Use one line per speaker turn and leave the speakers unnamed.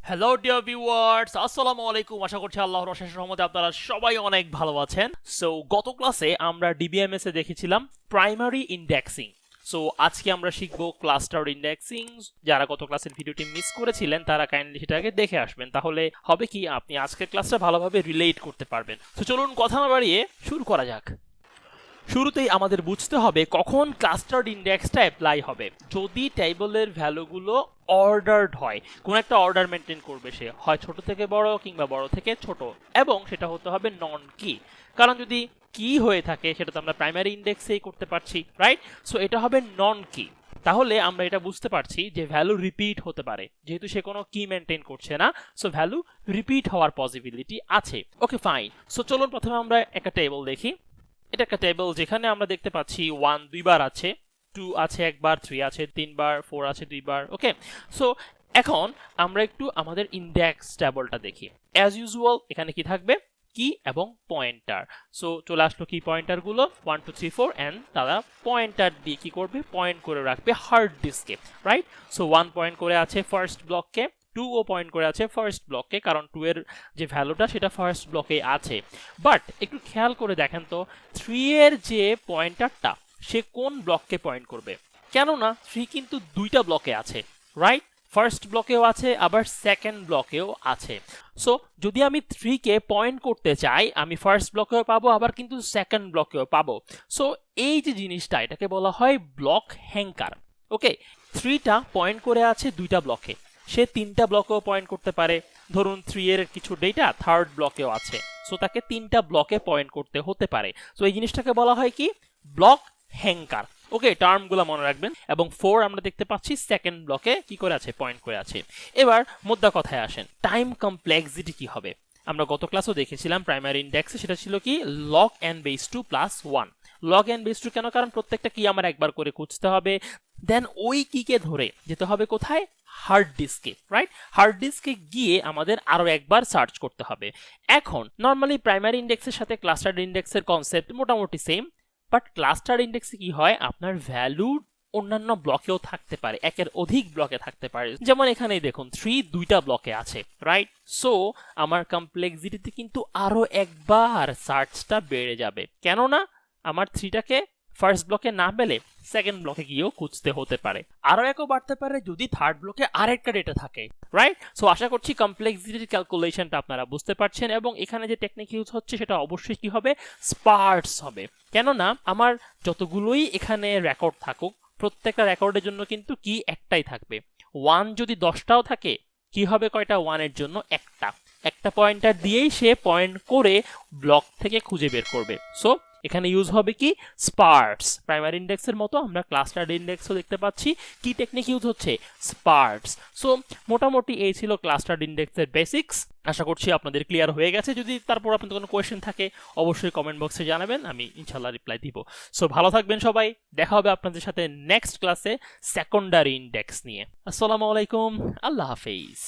Hello dear viewers, আসসালামু আলাইকুম। আশা করছি আল্লাহর অশেষ রহমতে আপনারা সবাই অনেক ভালো আছেন। সো গত ক্লাসে আমরা ডিবিএমএস এ দেখেছিলাম প্রাইমারি ইন্ডেক্সিং। সো আজকে আমরা শিখব ক্লাস্টার ইন্ডেক্সিং। যারা গত ক্লাসের ভিডিওটি মিস করেছিলেন তারা কাইন্ডলি সেটাকে দেখে আসবেন, তাহলে হবে কি আপনি আজকের ক্লাসটা ভালোভাবে রিলেট করতে পারবেন। তো চলুন কথা না বাড়িয়ে শুরু করা যাক। শুরুতেই আমাদের বুঝতে হবে কখন ক্লাস্টার্ড ইন্ডেক্সটা অ্যাপ্লাই হবে। যদি টেবিলের ভ্যালুগুলো অর্ডারড হয়, কোন একটা অর্ডার মেনটেন করবে, সে হয় ছোট থেকে বড় কিংবা বড় থেকে ছোট, এবং সেটা হতে হবে নন কি। কারণ যদি কি হয়ে থাকে সেটা তো আমরা প্রাইমারি ইন্ডেক্সেই করতে পারছি, রাইট? সো এটা হবে নন কি। তাহলে আমরা এটা বুঝতে পারছি যে ভ্যালু রিপিট হতে পারে, যেহেতু সে কোনো কি মেনটেন করছে না, সো ভ্যালু রিপিট হওয়ার পসিবিলিটি আছে। Okay fine. সো চলুন প্রথমে আমরা একটা টেবিল দেখি। এটা একটা টেবিল যেখানে আমরা দেখতে পাচ্ছি 1 দুইবার আছে, 2 আছে একবার, 3 আছে তিনবার, 4 আছে দুইবার। ওকে, সো এখন আমরা একটু আমাদের ইন্ডেক্স টেবিলটা দেখি। অ্যাজ ইউজুয়াল এখানে কি থাকবে? কি এবং পয়েন্টার। সো চলে আসলো কি পয়েন্টার গুলো 1 2 3 4, এন্ড তারা পয়েন্টার দিয়ে কি করবে? পয়েন্ট করে রাখবে হার্ড ডিস্কে, রাইট? সো 1 পয়েন্ট করে আছে ফার্স্ট ব্লককে, 2 ও পয়েন্ট করে আছে ফার্স্ট ব্লকে, কারণ 2 এর যে ভ্যালুটা সেটা ফার্স্ট ব্লকে আছে। বাট একটু খেয়াল করে দেখেন তো 3 এর যে পয়েন্টারটা সে কোন ব্লককে পয়েন্ট করবে? কেননা 3 কিন্তু দুইটা ব্লকে আছে, রাইট? ফার্স্ট ব্লকেও আছে, আবার সেকেন্ড ব্লকেও আছে। সো যদি আমি 3 কে পয়েন্ট করতে চাই, আমি ফার্স্ট ব্লকেও পাবো, আবার কিন্তু সেকেন্ড ব্লকেও পাবো। সো এই যে জিনিসটা, এটাকে বলা হয় ব্লক হ্যাঙ্কার। ওকে, 3টা পয়েন্ট করে আছে দুইটা ব্লকে, সে 3টা ব্লকেও পয়েন্ট করতে পারে। ধরুন 3 এর কিছু ডেটা থার্ড ব্লকেও আছে, সো তাকে 3টা ব্লকে পয়েন্ট করতে হতে পারে। সো এই জিনিসটাকে বলা হয় কি? Block hanker. ওকে, টার্মগুলো মনে রাখবেন। এবং 4 আমরা দেখতে পাচ্ছি সেকেন্ড ব্লকে কি করে আছে? পয়েন্ট করে আছে। এবার মোদ্দা কথায় আসেন, টাইম কমপ্লেক্সিটি কি হবে? আমরা গত ক্লাসও দেখেছিলাম প্রাইমারি ইন্ডেক্সে, সেটা ছিল কি? log n base 2 plus 1। log n base 2 কেন? কারণ প্রত্যেকটা কি আমার একবার করে খুঁজতে হবে, দেন ওই কিকে ধরে যেতে হবে কোথায়? হার্ড ডিস্কে, রাইট? হার্ড ডিস্কে গিয়ে আমাদের আরো একবার সার্চ করতে হবে। এখন নর্মালি প্রাইমারি ইন্ডেক্সের সাথে ক্লাস্টার্ড ইন্ডেক্সের কনসেপ্ট মোটামুটি সেম, বাট ক্লাস্টার ইন্ডেক্সে কি হয়? আপনার ভ্যালু অন্যান্য ব্লকেও থাকতে পারে, একের অধিক ব্লকে থাকতে পারে। যেমন এখানেই দেখুন 3 দুইটা ব্লকে আছে, রাইট? সো আমার কমপ্লেক্সিটিতে কিন্তু আরো একবার সার্চটা বেড়ে যাবে, কেননা আমার 3টাকে ফার্স্ট ব্লকে না পেলে সেকেন্ড ব্লকে গিয়েও খুঁজতে হতে পারে। আরো একও বাড়তে পারে যদি থার্ড ব্লকে আরেকটা ডেটা থাকে, রাইট? সো আশা করছি কমপ্লেক্সিটির ক্যালকুলেশনটা আপনারা বুঝতে পারছেন, এবং এখানে যে টেকনিক ইউজ হচ্ছে সেটা অবশ্যই কি হবে? স্পার্স হবে। কেননা আমার যতগুলোই এখানে রেকর্ড থাকুক, প্রত্যেকটা রেকর্ডের জন্য কিন্তু কি একটাই থাকবে। 1 যদি 10টাও থাকে, কি হবে কয়টা? 1 এর জন্য একটা পয়েন্টার দিয়েই সে পয়েন্ট করে ব্লক থেকে খুঁজে বের করবে। সো এখানে ইউজ হবে কি? স্পার্স। প্রাইমারি ইন্ডেক্সের মতো আমরা ক্লাস্টার্ড ইন্ডেক্সও দেখতে পাচ্ছি। কি টেকনিক ইউজ হচ্ছে? স্পার্স। সো মোটামুটি এই ছিল ক্লাস্টার্ড ইন্ডেক্সের বেসিক্স। আশা করছি আপনাদের ক্লিয়ার হয়ে গেছে। যদি তারপর আপনাদের কোনো কোয়েশ্চেন থাকে অবশ্যই কমেন্ট বক্সে জানাবেন, আমি ইনশাল্লাহ রিপ্লাই দিব। সো ভালো থাকবেন সবাই, দেখা হবে আপনাদের সাথে নেক্সট ক্লাসে সেকেন্ডারি ইন্ডেক্স নিয়ে। আসসালামু আলাইকুম, আল্লাহ হাফেজ।